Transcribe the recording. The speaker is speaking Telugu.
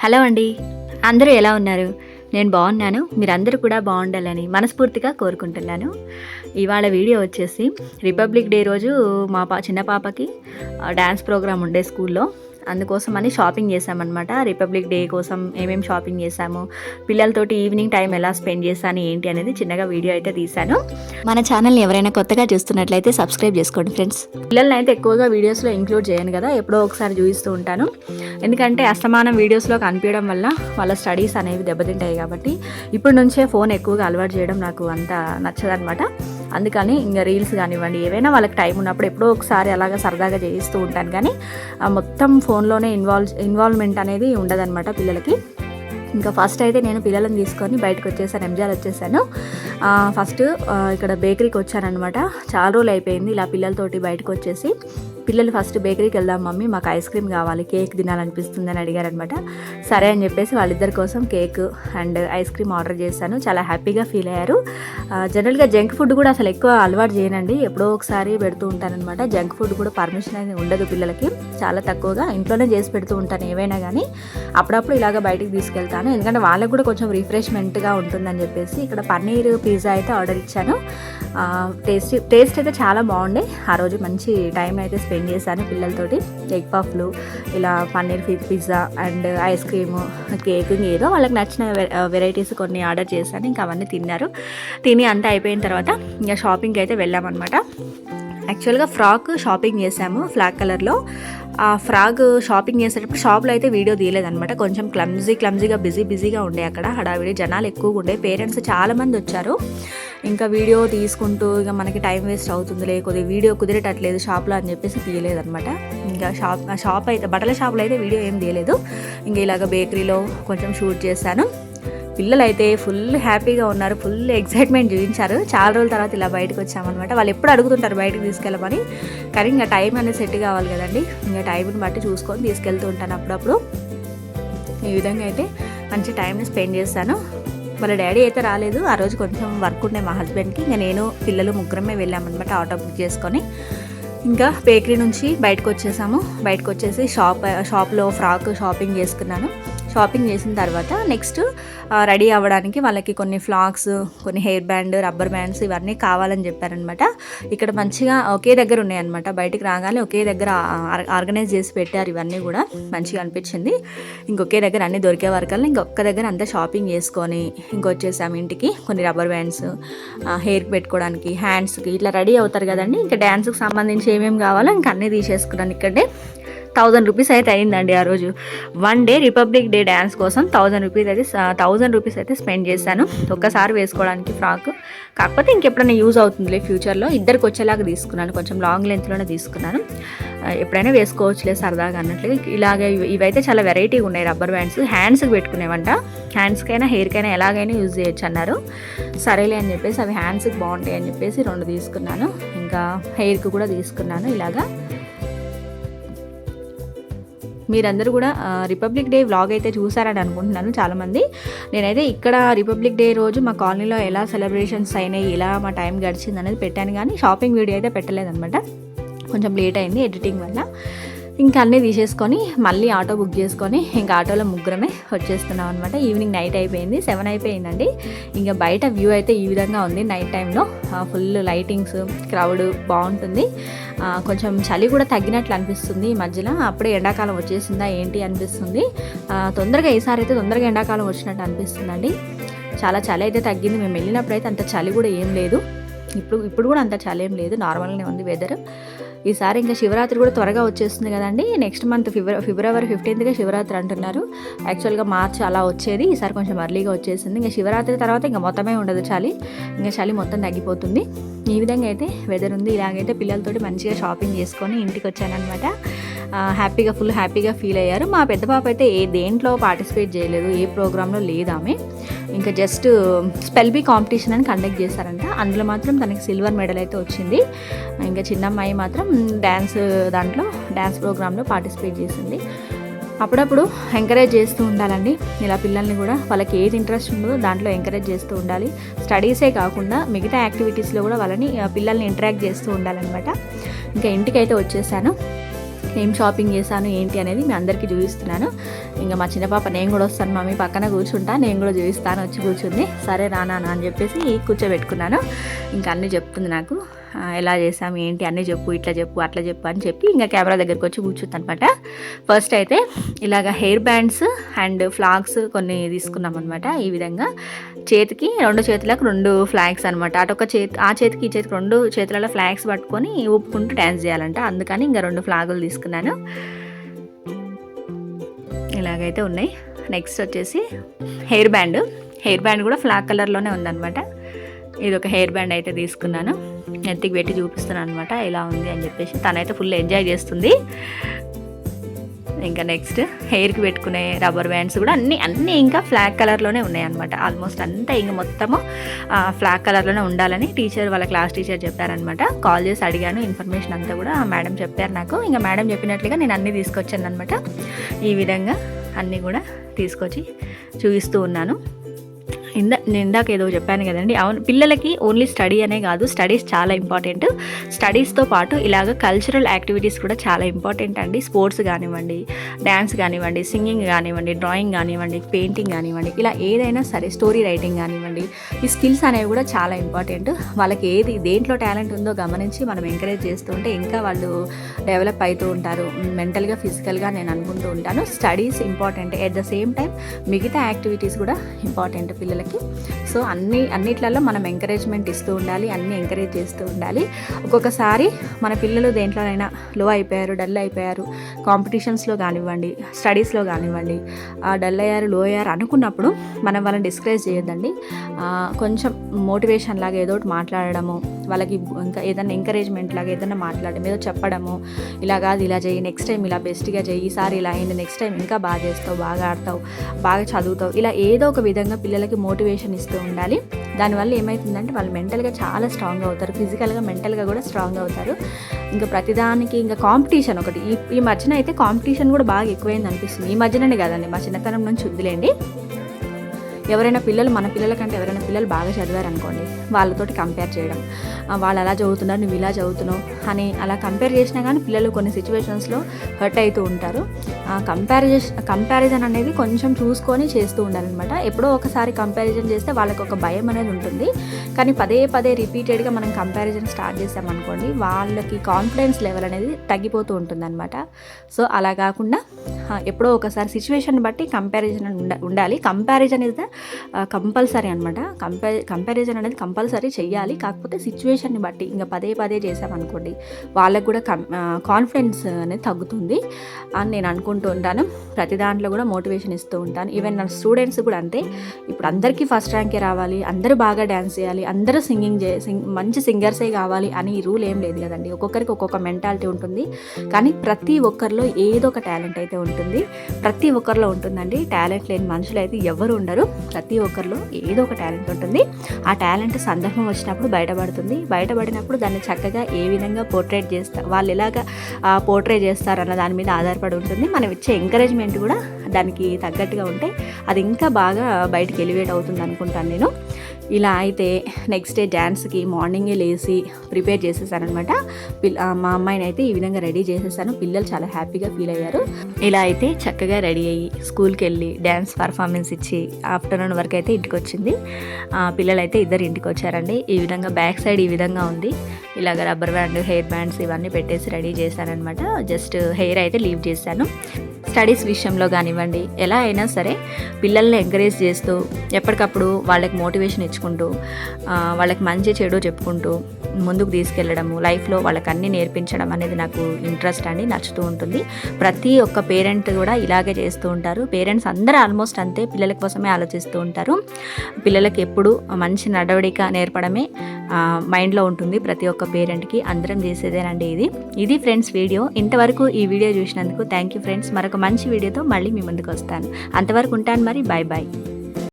హలో అండి, అందరూ ఎలా ఉన్నారు? నేను బాగున్నాను. మీరందరూ కూడా బాగుండాలని మనస్ఫూర్తిగా కోరుకుంటున్నాను. ఇవాళ వీడియో వచ్చేసి రిపబ్లిక్ డే రోజు మా చిన్న పాపకి డ్యాన్స్ ప్రోగ్రామ్ ఉండే స్కూల్లో, అందుకోసమని షాపింగ్ చేసామన్నమాట. రిపబ్లిక్ డే కోసం ఏమేమి షాపింగ్ చేసాము, పిల్లలతోటి ఈవినింగ్ టైం ఎలా స్పెండ్ చేశాను ఏంటి అనేది చిన్నగా వీడియో అయితే తీశాను. మన ఛానల్ని ఎవరైనా కొత్తగా చూస్తున్నట్లయితే సబ్స్క్రైబ్ చేసుకోండి ఫ్రెండ్స్. పిల్లల్ని అయితే ఎక్కువగా వీడియోస్లో ఇంక్లూడ్ చేయను కదా, ఎప్పుడో ఒకసారి చూపిస్తూ ఉంటాను. ఎందుకంటే అస్తమానం వీడియోస్లో కనిపించడం వల్ల వాళ్ళ స్టడీస్ అనేవి దెబ్బతింటాయి కాబట్టి ఇప్పటి నుంచే ఫోన్ ఎక్కువగా అలవాటు చేయడం నాకు అంత నచ్చదనమాట. అందుకని ఇంకా రీల్స్ కానివ్వండి, ఏవైనా వాళ్ళకి టైం ఉన్నప్పుడు ఎప్పుడో ఒకసారి అలాగా సరదాగా చేయిస్తూ ఉంటాను. కానీ మొత్తం ఫోన్లోనే ఇన్వాల్వ్మెంట్ అనేది ఉండదన్నమాట పిల్లలకి. ఇంకా ఫస్ట్ అయితే నేను పిల్లలను తీసుకొని బయటకు వచ్చేసాను, ఎంజాయ్ వచ్చేసాను. ఫస్ట్ ఇక్కడ బేకరీకి వచ్చానమాట. చాలా రోజులు అయిపోయింది ఇలా పిల్లలతోటి బయటకు వచ్చేసి. పిల్లలు ఫస్ట్ బేకరీకి వెళ్దాం మమ్మీ, మాకు ఐస్ క్రీమ్ కావాలి, కేక్ తినాలనిపిస్తుంది అని అడిగారనమాట. సరే అని చెప్పేసి వాళ్ళిద్దరి కోసం cake and ice cream order చేశాను. చాలా హ్యాపీగా ఫీల్ అయ్యారు. జనరల్గా జంక్ ఫుడ్ కూడా అసలు ఎక్కువ అలవాటు చేయనండి, ఎప్పుడో ఒకసారి పెడుతూ ఉంటానన్నమాట. జంక్ ఫుడ్ కూడా పర్మిషన్ అనేది ఉండదు పిల్లలకి, చాలా తక్కువగా ఇంట్లోనే చేసి పెడుతూ ఉంటాను ఏవైనా కానీ. అప్పుడప్పుడు ఇలాగ బయటికి తీసుకెళ్తాను, ఎందుకంటే వాళ్ళకు కూడా కొంచెం రిఫ్రెష్మెంట్గా ఉంటుందని చెప్పేసి. ఇక్కడ పన్నీర్ పిజ్జా అయితే ఆర్డర్ ఇచ్చాను. టేస్ట్ అయితే చాలా బాగుండే. ఆ రోజు మంచి టైం అయితే స్పెండ్ చేశాను పిల్లలతోటి. ఎగ్ పఫ్లు, ఇలా paneer pizza and ice cream, cake, ఏదో వాళ్ళకి నచ్చిన వెరైటీస్ కొన్ని ఆర్డర్ చేశాను. ఇంకా అవన్నీ తిన్నారు. తిని అంతా అయిపోయిన తర్వాత ఇంకా షాపింగ్కి అయితే వెళ్ళామన్నమాట. యాక్చువల్గా ఫ్రాక్ షాపింగ్ చేసాము ఫ్లాగ్ కలర్లో. ఆ ఫ్రాక్ షాపింగ్ చేసేటప్పుడు షాప్లో అయితే వీడియో తీయలేదనమాట. కొంచెం క్లమ్జీగా బిజీగా ఉండే అక్కడ, హడావిడి జనాలు ఎక్కువగా ఉండే. పేరెంట్స్ చాలామంది వచ్చారు. ఇంకా వీడియో తీసుకుంటూ ఇక మనకి టైం వేస్ట్ అవుతుంది, లేకపోతే వీడియో కుదిరేటట్లేదు షాప్లో అని చెప్పేసి తీయలేదనమాట. ఇంకా షాప్ అయితే బట్టల షాప్లో అయితే వీడియో ఏం తీయలేదు. ఇంకా ఇలాగ బేకరీలో కొంచెం షూట్ చేశాను. పిల్లలు అయితే ఫుల్ హ్యాపీగా ఉన్నారు, ఫుల్ ఎక్సైట్మెంట్ చూపించారు. చాలా రోజుల తర్వాత ఇలా బయటకు వచ్చామన్నమాట. వాళ్ళు ఎప్పుడు అడుగుతుంటారు బయటకు తీసుకెళ్ళమని, కానీ ఇంకా టైం అనేది సెట్ కావాలి కదండి. ఇంకా టైంని బట్టి చూసుకొని తీసుకెళ్తూ ఉంటాను అప్పుడప్పుడు. ఈ విధంగా అయితే మంచి టైంని స్పెండ్ చేస్తాను. వాళ్ళ డాడీ అయితే రాలేదు, ఆ రోజు కొంచెం వర్క్ ఉండే మా హస్బెండ్కి. ఇంకా నేను పిల్లలు ముగ్గురమే వెళ్ళామన్నమాట ఆటో బుక్ చేసుకొని. ఇంకా బేకరీ నుంచి బయటకు వచ్చేసాము. బయటకు వచ్చేసి షాప్లో ఫ్రాక్ షాపింగ్ చేసుకున్నాను. షాపింగ్ చేసిన తర్వాత నెక్స్ట్ రెడీ అవ్వడానికి వాళ్ళకి కొన్ని ఫ్లాక్స్, కొన్ని హెయిర్ బ్యాండ్, రబ్బర్ బ్యాండ్స్ ఇవన్నీ కావాలని చెప్పారనమాట. ఇక్కడ మంచిగా ఒకే దగ్గర ఉన్నాయన్నమాట. బయటికి రాగానే ఒకే దగ్గర ఆర్గనైజ్ చేసి పెట్టారు. ఇవన్నీ కూడా మంచిగా అనిపించింది. ఇంకొకే దగ్గర అన్నీ దొరికే వరకల్ని ఇంకొక దగ్గర అంతా షాపింగ్ చేసుకొని ఇంకొచ్చేసాము ఇంటికి. కొన్ని రబ్బర్ బ్యాండ్స్, హెయిర్కి పెట్టుకోవడానికి, హ్యాండ్స్కి ఇట్లా రెడీ అవుతారు కదండి. ఇంకా డ్యాన్స్కి సంబంధించి ఏమేమి కావాలో ఇంకా అన్నీ తీసేసుకున్నాను. ఇక్కడే 1000 రూపీస్ అయితే అయిందండి ఆ రోజు. One day republic day dance కోసం 1000 రూపీస్ అయితే స్పెండ్ చేశాను. ఒక్కసారి వేసుకోవడానికి ఫ్రాక్, కాకపోతే ఇంకెప్పుడైనా యూజ్ అవుతుందిలే ఫ్యూచర్లో. ఇద్దరికి వచ్చేలాగా తీసుకున్నాను, కొంచెం లాంగ్ లెంత్లోనే తీసుకున్నాను. ఎప్పుడైనా వేసుకోవచ్చులే సరదాగా అన్నట్లు. ఇలాగే ఇవైతే చాలా వెరైటీగా ఉన్నాయి రబ్బర్ బ్యాండ్స్. హ్యాండ్స్కి పెట్టుకునేవంట, హ్యాండ్స్కైనా హెయిర్కైనా ఎలాగైనా యూజ్ చేయొచ్చు అన్నారు. సరేలే అని చెప్పేసి అవి హ్యాండ్స్కి బాగుంటాయి అని చెప్పేసి 2 తీసుకున్నాను. ఇంకా హెయిర్కి కూడా తీసుకున్నాను. ఇలాగా మీరందరూ కూడా రిపబ్లిక్ డే వ్లాగ్ అయితే చూసారని అనుకుంటున్నాను చాలామంది. నేనైతే ఇక్కడ రిపబ్లిక్ డే రోజు మా కాలనీలో ఎలా సెలబ్రేషన్స్ అయినాయి, ఎలా మా టైం గడిచింది అనేది పెట్టాను, కానీ షాపింగ్ వీడియో అయితే పెట్టలేదన్నమాట. కొంచెం లేట్ అయింది ఎడిటింగ్ వల్ల. ఇంకా అన్నీ తీసేసుకొని మళ్ళీ ఆటో బుక్ చేసుకొని ఇంకా ఆటోలో ముగ్గురమే వచ్చేస్తున్నాం అనమాట. ఈవినింగ్ నైట్ అయిపోయింది, 7 అయిపోయిందండి. ఇంకా బయట వ్యూ అయితే ఈ విధంగా ఉంది. నైట్ టైంలో ఫుల్ లైటింగ్స్, క్రౌడ్ బాగుంటుంది. కొంచెం చలి కూడా తగ్గినట్లు అనిపిస్తుంది ఈ మధ్యలో. అప్పుడే ఎండాకాలం వచ్చేసిందా ఏంటి అనిపిస్తుంది. ఈసారి అయితే తొందరగా ఎండాకాలం వచ్చినట్టు అనిపిస్తుందండి. చాలా చలి అయితే తగ్గింది. మేము వెళ్ళినప్పుడు అయితే అంత చలి కూడా ఏం లేదు. ఇప్పుడు కూడా అంత చలి ఏం లేదు, నార్మల్గానే ఉంది వెదర్. ఈసారి ఇంకా శివరాత్రి కూడా త్వరగా వచ్చేస్తుంది కదండి. నెక్స్ట్ మంత్ ఫిబ్రవరి 15గా శివరాత్రి అంటున్నారు. యాక్చువల్గా మార్చ్ అలా వచ్చేది, ఈసారి కొంచెం అర్లీగా వచ్చేసింది. ఇంకా శివరాత్రి తర్వాత ఇంకా మొత్తమే ఉండదు చలి, ఇంకా చలి మొత్తం తగ్గిపోతుంది. ఈ విధంగా అయితే వెదర్ ఉంది. ఇలాగైతే పిల్లలతోటి మంచిగా షాపింగ్ చేసుకొని ఇంటికి వచ్చానమాట. ఫుల్ హ్యాపీగా ఫీల్ అయ్యారు. మా పెద్ద పాప అయితే దేంట్లో పార్టిసిపేట్ చేయలేదు, ఏ ప్రోగ్రాంలో లేదు ఆమె. ఇంకా జస్ట్ స్పెల్ బీ కాంపిటీషన్ అని కండక్ట్ చేశారంట, అందులో మాత్రం తనకి సిల్వర్ మెడల్ అయితే వచ్చింది. ఇంకా చిన్నమ్మాయి మాత్రం డ్యాన్స్ ప్రోగ్రాంలో పార్టిసిపేట్ చేసింది. అప్పుడప్పుడు ఎంకరేజ్ చేస్తూ ఉండాలండి ఇలా పిల్లల్ని కూడా. వాళ్ళకి ఏది ఇంట్రెస్ట్ ఉందో దాంట్లో ఎంకరేజ్ చేస్తూ ఉండాలి. స్టడీసే కాకుండా మిగతా యాక్టివిటీస్లో కూడా పిల్లల్ని ఇంటరాక్ట్ చేస్తూ ఉండాలన్నమాట. ఇంకా ఇంటికైతే వచ్చేసాను. ఏం షాపింగ్ చేశాను ఏంటి అనేది మీ అందరికీ చూపిస్తున్నాను. ఇంకా మా చిన్న పాప నేను కూడా వస్తాను మమ్మీ పక్కన కూర్చుంటా, నేను కూడా చూపిస్తాను వచ్చి కూర్చుంది. సరే రానా అని చెప్పేసి కూర్చోబెట్టుకున్నాను. ఇంకా అన్నీ చెప్తుంది నాకు, ఎలా చేసాము ఏంటి అన్నీ చెప్పు, ఇట్లా చెప్పు అట్లా చెప్పు అని చెప్పి ఇంకా కెమెరా దగ్గరికి వచ్చి కూర్చుంది అనమాట. ఫస్ట్ అయితే ఇలాగ హెయిర్ బ్యాండ్స్ అండ్ ఫ్లాగ్స్ కొన్ని తీసుకున్నాం అనమాట. ఈ విధంగా చేతికి 2 చేతులకు 2 ఫ్లాగ్స్ అనమాట. అటొక చేతి ఆ చేతికి ఈ చేతికి 2 చేతులలో ఫ్లాగ్స్ పట్టుకొని ఊపుకుంటూ డ్యాన్స్ చేయాలంట. అందుకని ఇంకా 2 ఫ్లాగులు తీసుకున్నాను. ఇలాగైతే ఉన్నాయి. నెక్స్ట్ వచ్చేసి హెయిర్ బ్యాండ్ కూడా ఫ్లాగ్ కలర్లోనే ఉందన్నమాట. ఇది ఒక హెయిర్ బ్యాండ్ అయితే తీసుకున్నాను, నెత్తికి పెట్టి చూపిస్తున్నాను అనమాట ఎలా ఉంది అని చెప్పేసి. తనైతే ఫుల్ ఎంజాయ్ చేస్తుంది. ఇంకా నెక్స్ట్ హెయిర్కి పెట్టుకునే రబ్బర్ బ్యాండ్స్ కూడా అన్నీ ఇంకా ఫ్లాగ్ కలర్లోనే ఉన్నాయి అనమాట. ఆల్మోస్ట్ అంతా ఇంకా మొత్తము ఫ్లాగ్ కలర్లోనే ఉండాలని వాళ్ళ క్లాస్ టీచర్ చెప్పారనమాట. కాల్ చేసి అడిగాను, ఇన్ఫర్మేషన్ అంతా కూడా మేడం చెప్పారు నాకు. ఇంకా మేడం చెప్పినట్లుగా నేను అన్నీ తీసుకొచ్చాను అనమాట. ఈ విధంగా అన్నీ కూడా తీసుకొచ్చి చూపిస్తూ ఉన్నాను. నేను ఇందాక ఏదో చెప్పాను కదండి, అవును పిల్లలకి ఓన్లీ స్టడీ అనే కాదు, స్టడీస్ చాలా ఇంపార్టెంట్. స్టడీస్తో పాటు ఇలాగ కల్చరల్ యాక్టివిటీస్ కూడా చాలా ఇంపార్టెంట్ అండి. స్పోర్ట్స్ కానివ్వండి, డ్యాన్స్ కానివ్వండి, సింగింగ్ కానివ్వండి, డ్రాయింగ్ కానివ్వండి, పెయింటింగ్ కానివ్వండి, ఇలా ఏదైనా సరే, స్టోరీ రైటింగ్ కానివ్వండి, ఈ స్కిల్స్ అనేవి కూడా చాలా ఇంపార్టెంట్. వాళ్ళకి దేంట్లో టాలెంట్ ఉందో గమనించి మనం ఎంకరేజ్ చేస్తూ ఉంటే ఇంకా వాళ్ళు డెవలప్ అవుతూ ఉంటారు మెంటల్గా, ఫిజికల్గా. నేను అనుకుంటూ ఉంటాను studies important, at the same time మిగతా యాక్టివిటీస్ కూడా ఇంపార్టెంట్ పిల్లలకి. సో అన్నిట్లలో మనం ఎంకరేజ్మెంట్ ఇస్తూ ఉండాలి, అన్నీ ఎంకరేజ్ చేస్తూ ఉండాలి. ఒక్కొక్కసారి మన పిల్లలు దేంట్లోనైనా లో అయిపోయారు, డల్ అయిపోయారు, కాంపిటీషన్స్లో కానివ్వండి, స్టడీస్లో కానివ్వండి, డల్ అయ్యారు, లో అయ్యారు అనుకున్నప్పుడు మనం వాళ్ళని డిస్కరేజ్ చేయొద్దండి. కొంచెం మోటివేషన్ లాగా ఏదో ఒకటి మాట్లాడడము, వాళ్ళకి ఇంకా ఏదైనా ఎంకరేజ్మెంట్ లాగా ఏదైనా మాట్లాడడం, ఏదో చెప్పడము, ఇలా కాదు ఇలా చేయి, నెక్స్ట్ టైం ఇలా బెస్ట్గా చేయి, ఈసారి ఇలా అయింది, నెక్స్ట్ టైం ఇంకా బాగా చేస్తావు, బాగా ఆడతావు, బాగా చదువుతావు, ఇలా ఏదో ఒక విధంగా పిల్లలకి మోటివేషన్ ఇస్తూ ఉండాలి. దానివల్ల ఏమవుతుందంటే వాళ్ళు మెంటల్గా చాలా స్ట్రాంగ్ అవుతారు, ఫిజికల్గా మెంటల్గా కూడా స్ట్రాంగ్ అవుతారు. ఇంకా ప్రతిదానికి ఇంకా కాంపిటీషన్ ఒకటి ఈ మధ్యన అయితే కాంపిటీషన్ కూడా బాగా ఎక్కువైంది అనిపిస్తుంది. ఈ మధ్యననే కాదండి, మా చిన్నతనం నుంచి వద్దులేండి. ఎవరైనా పిల్లలు మన పిల్లల కంటే ఎవరైనా పిల్లలు బాగా చదివారనుకోండి, వాళ్ళతోటి కంపేర్ చేయడం, వాళ్ళు అలా చదువుతున్నారు నువ్వు ఇలా చదువుతున్నావు అని అలా కంపేర్ చేసినా కానీ పిల్లలు కొన్ని సిచ్యువేషన్స్లో హర్ట్ అవుతూ ఉంటారు. కంపారిజన్ అనేది కొంచెం చూసుకొని చేస్తూ ఉండాలన్నమాట. ఎప్పుడో ఒకసారి కంపారిజన్ చేస్తే వాళ్ళకి ఒక భయం అనేది ఉంటుంది. కానీ పదే రిపీటెడ్గా మనం కంపారిజన్ స్టార్ట్ చేసామనుకోండి, వాళ్ళకి కాన్ఫిడెన్స్ లెవెల్ అనేది తగ్గిపోతూ ఉంటుందన్నమాట. సో అలా కాకుండా ఎప్పుడో ఒకసారి సిచ్యువేషన్ బట్టి కంపారిజన్ ఉండాలి. కంపారిజన్ ఇస్ ద కంపల్సరీ అనమాట. కంపారిజన్ అనేది కంపల్సరీ చెయ్యాలి. కాకపోతే సిచ్యువేషన్ని బట్టి ఇంకా పదే చేసామనుకోండి, వాళ్ళకు కూడా కాన్ఫిడెన్స్ అనేది తగ్గుతుంది అని నేను అనుకుంటూ ఉంటాను. ప్రతి దాంట్లో కూడా మోటివేషన్ ఇస్తూ ఉంటాను. ఈవెన్ నా స్టూడెంట్స్ కూడా అంతే. ఇప్పుడు అందరికీ ఫస్ట్ ర్యాంకే రావాలి, అందరూ బాగా డ్యాన్స్ చేయాలి, అందరూ మంచి సింగర్సే కావాలి అని ఈ రూల్ ఏం లేదు కదండి. ఒక్కొక్కరికి ఒక్కొక్క మెంటాలిటీ ఉంటుంది. కానీ ప్రతి ఒక్కరిలో ఏదో ఒక టాలెంట్ అయితే ఉంటుంది. ప్రతి ఒక్కరిలో ఉంటుందండి. టాలెంట్ లేని మనుషులు అయితే ఎవరు ఉండరు. ప్రతి ఒక్కరిలో ఏదో ఒక టాలెంట్ ఉంటుంది. ఆ టాలెంట్ సందర్భం వచ్చినప్పుడు బయటపడినప్పుడు దాన్ని చక్కగా ఏ విధంగా పోర్ట్రేట్ చేస్తారు, వాళ్ళు ఎలాగా పోర్ట్రేట్ చేస్తారన్న దాని మీద ఆధారపడి ఉంటుంది. మనం ఇచ్చే ఎంకరేజ్మెంట్ కూడా దానికి తగ్గట్టుగా ఉంటే అది ఇంకా బాగా బయటికి ఎలివేట్ అవుతుంది అనుకుంటాను నేను. ఇలా అయితే నెక్స్ట్ డే డ్యాన్స్కి మార్నింగే లేచి ప్రిపేర్ చేసేసానమాట. మా అమ్మాయిని అయితే ఈ విధంగా రెడీ చేసేసాను. పిల్లలు చాలా హ్యాపీగా ఫీల్ అయ్యారు. ఇలా అయితే చక్కగా రెడీ అయ్యి స్కూల్కి వెళ్ళి డ్యాన్స్ పర్ఫార్మెన్స్ ఇచ్చి ఆఫ్టర్నూన్ వరకు అయితే ఇంటికి వచ్చింది. పిల్లలు అయితే ఇద్దరు ఇంటికి వచ్చారండి. ఈ విధంగా బ్యాక్ సైడ్ ఈ విధంగా ఉంది. ఇలాగ రబ్బర్ బ్యాండ్, హెయిర్ బ్యాండ్స్ ఇవన్నీ పెట్టేసి రెడీ చేశానమాట. జస్ట్ హెయిర్ అయితే లీవ్ చేశాను. స్టడీస్ విషయంలో కానివ్వండి, ఎలా అయినా సరే పిల్లల్ని ఎంకరేజ్ చేస్తూ ఎప్పటికప్పుడు వాళ్ళకి మోటివేషన్ ఇచ్చుకుంటూ వాళ్ళకి మంచి చెడు చెప్పుకుంటూ ముందుకు తీసుకెళ్ళడము, లైఫ్లో వాళ్ళకి అన్నీ నేర్పించడం అనేది నాకు ఇంట్రెస్ట్ అండి, నచ్చుతూ ఉంటుంది. ప్రతి ఒక్క పేరెంట్ కూడా ఇలాగే చేస్తూ ఉంటారు. పేరెంట్స్ అందరూ ఆల్మోస్ట్ అంతే, పిల్లల కోసమే ఆలోచిస్తూ ఉంటారు. పిల్లలకి ఎప్పుడు మంచి నడవడిక నేర్పడమే మైండ్లో ఉంటుంది ప్రతి ఒక్క పేరెంట్కి. అందరం చేసేదేనండి ఇది ఫ్రెండ్స్ వీడియో. ఇంతవరకు ఈ వీడియో చూసినందుకు థ్యాంక్ యూ ఫ్రెండ్స్. మరొక మంచి వీడియోతో మళ్ళీ మీ ముందుకు వస్తాను. అంతవరకు ఉంటాను మరి. బాయ్.